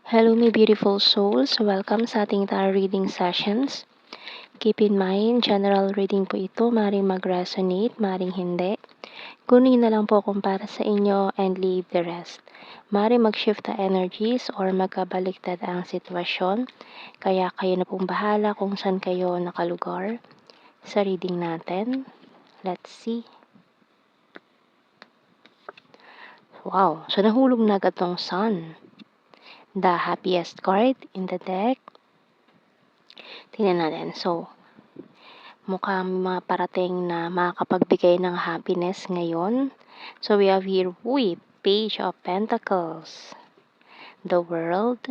Hello, my beautiful souls. Welcome sa ating tarot reading sessions. Keep in mind, general reading po ito. Maring mag-resonate, maring hindi. Kunin na lang po kung para sa inyo and leave the rest. Maring mag-shift the energies or magkabaliktad ang sitwasyon. Kaya kayo na pong bahala kung saan kayo nakalugar sa reading natin. Let's see. Wow, so nahulog na agad tong sun. The happiest card in the deck. Tingnan natin. So, mukhang maparating na makakapagbigay ng happiness ngayon. So, we have here, Page of Pentacles. The World.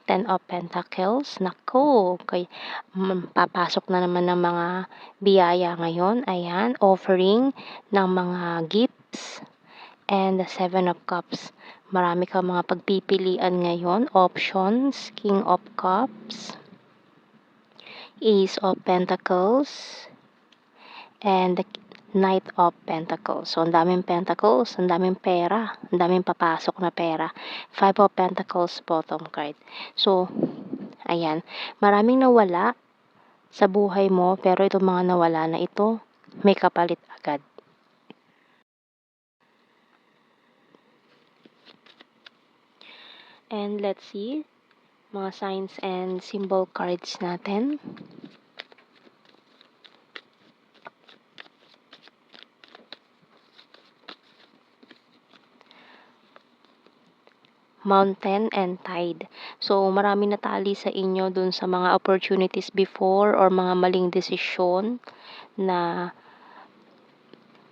Ten of Pentacles. Nako, papasok na naman ng mga biyaya ngayon. Ayan, offering ng mga gifts. And the Seven of Cups. Marami kang mga pagpipilian ngayon. Options. King of Cups. Ace of Pentacles. And the Knight of Pentacles. So, ang daming Pentacles, ang daming pera, ang daming papasok na pera. Five of Pentacles, bottom card. So, ayan. Maraming nawala sa buhay mo, pero itong mga nawala na ito, may kapalit agad. And let's see, mga signs and symbol cards natin. Mountain and Tide. So, marami natali sa inyo dun sa mga opportunities before or mga maling desisyon na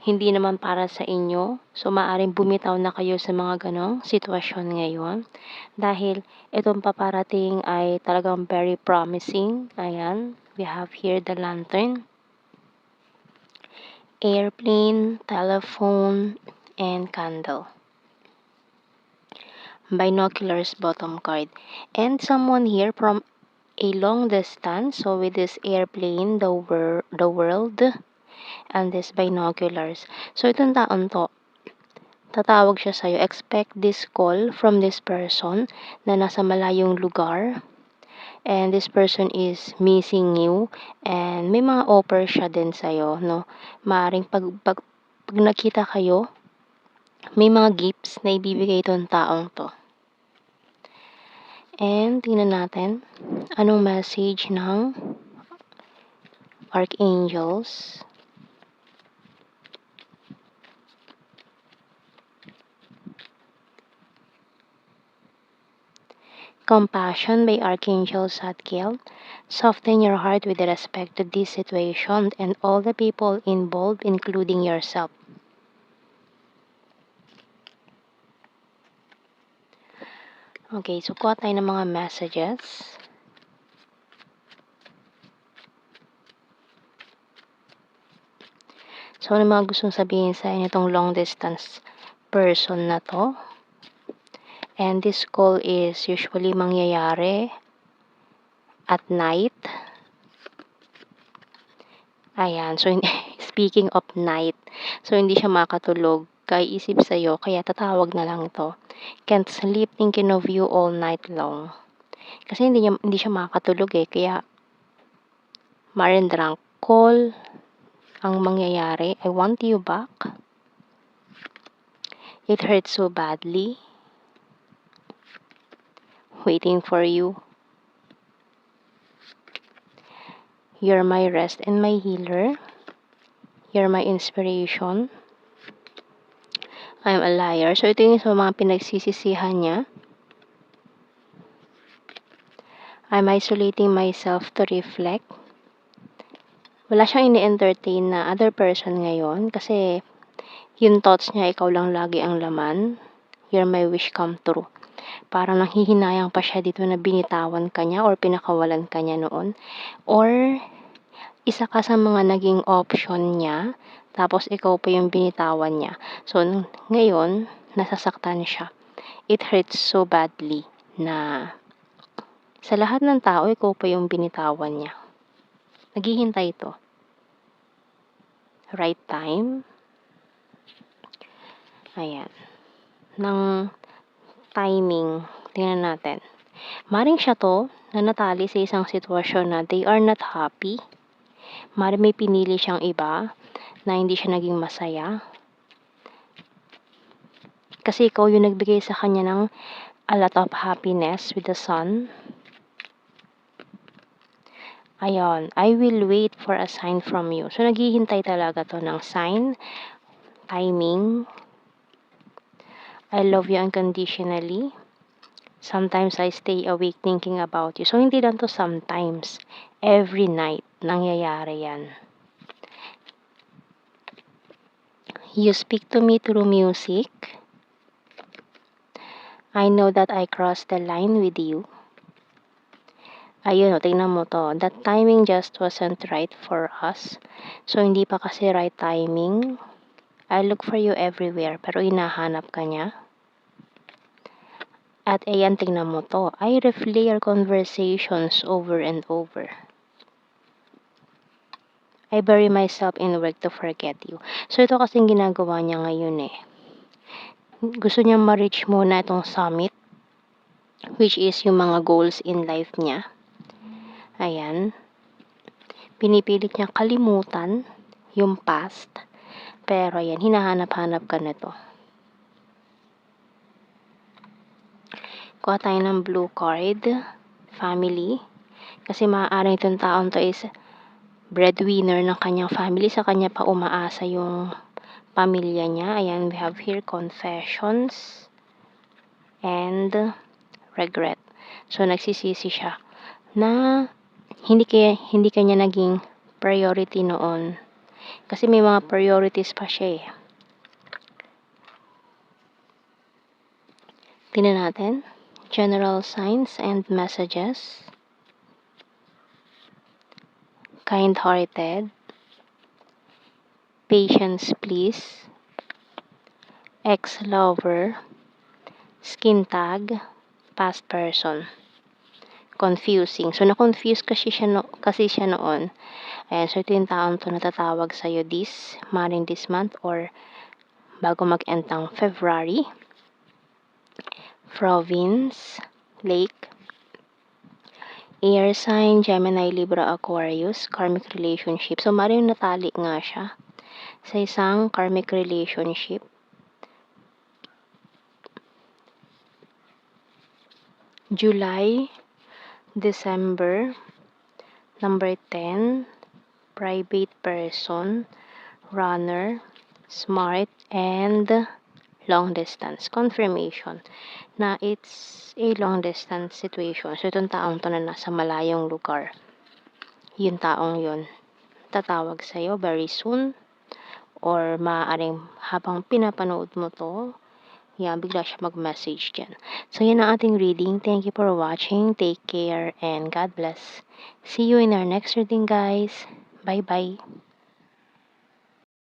hindi naman para sa inyo. So, maaring bumitaw na kayo sa mga ganong sitwasyon ngayon. Dahil itong paparating ay talagang very promising. Ayan, we have here the Lantern, Airplane, Telephone, and Candle. Binoculars, bottom card. And someone here from a long distance. So, with this airplane, the world, and this binoculars. So, itong taon to, tatawag siya sa'yo. Expect this call from this person na nasa malayong lugar. And this person is missing you. And may mga offer siya din sa'yo, no? Maaring pag nakita kayo, may mga gifts na ibibigay itong taong to. And tingnan natin, anong message ng Archangels. Compassion by Archangel Zadkiel. Soften your heart with respect to this situation and all the people involved, including yourself. Okay, so kuha tayo ng mga messages. So, ano mga gustong sabihin sa inyo itong long distance person na to? And this call is usually mangyayari at night. Ayan, so speaking of night, so hindi siya makatulog, kaiisip sa'yo, kaya tatawag na lang to. Can't sleep thinking of you all night long. Kasi hindi siya makatulog kaya drunk call ang mangyayari. I want you back. It hurts so badly. Waiting for you. You're my rest and my healer. You're my inspiration. I'm a liar. So, ito yung sa mga pinagsisisihan niya. I'm isolating myself to reflect. Wala siyang ini-entertain na other person ngayon kasi yung thoughts niya, ikaw lang lagi ang laman. You're my wish come true. Parang nanghihinayang pa siya dito na binitawan ka niya or pinakawalan ka niya noon. Or isa ka sa mga naging option niya, tapos ikaw pa yung binitawan niya. So, ngayon, nasasaktan siya. It hurts so badly na sa lahat ng tao, ikaw pa yung binitawan niya. Naghihintay ito. Right time. Ayan. Ng timing Tingnan natin. Maring siya to na natali sa isang sitwasyon na they are not happy. Maring may pinili siyang iba na hindi siya naging masaya. Kasi ikaw yung nagbigay sa kanya ng a lot of happiness with the sun. Ayun, I will wait for a sign from you. So, naghihintay talaga to ng sign, timing. I love you unconditionally. Sometimes I stay awake thinking about you. So, hindi lang to sometimes. Every night, nangyayari yan. You speak to me through music. I know that I crossed the line with you. Ayun, tingnan mo to. That timing just wasn't right for us. So, hindi pa kasi right timing. I look for you everywhere, pero hinahanap ka niya. At ayan, tingnan mo to. I replay our conversations over and over. I bury myself in work to forget you. So, ito kasing ginagawa niya ngayon eh. Gusto niya ma-reach muna itong summit, which is yung mga goals in life niya. Ayan. Pinipilit niya kalimutan yung past. Pero ayan, hinahanap-hanap ka na to. Kuha tayo ng blue card. Family. Kasi maaaring itong taon to is breadwinner ng kanyang family. Sa kanya pa umaasa yung pamilya niya. Ayan, we have here confessions and regret. So, nagsisisi siya na hindi kanya naging priority noon. Kasi may mga priorities pa siya eh. Tingnan natin. General signs and messages. Kind-hearted. Patience, please. Ex-lover. Skin tag. Past person. Confusing. So, na-confuse kasi siya noon. Ayan, so ito yung taong to natatawag sa'yo maring this month or bago mag-end ng February. Province, Lake, Air sign, Gemini, Libra, Aquarius, karmic relationship. So, maring natali nga siya sa isang karmic relationship. July, December, number 10, private person, runner, smart, and long distance. Confirmation na it's a long distance situation. So, itong taong to na nasa malayong lugar. Yung taong yun, tatawag sa'yo very soon. Or maaaring habang pinapanood mo to, bigla siya mag-message dyan. So, yan ang ating reading. Thank you for watching. Take care and God bless. See you in our next reading, guys. Bye-bye.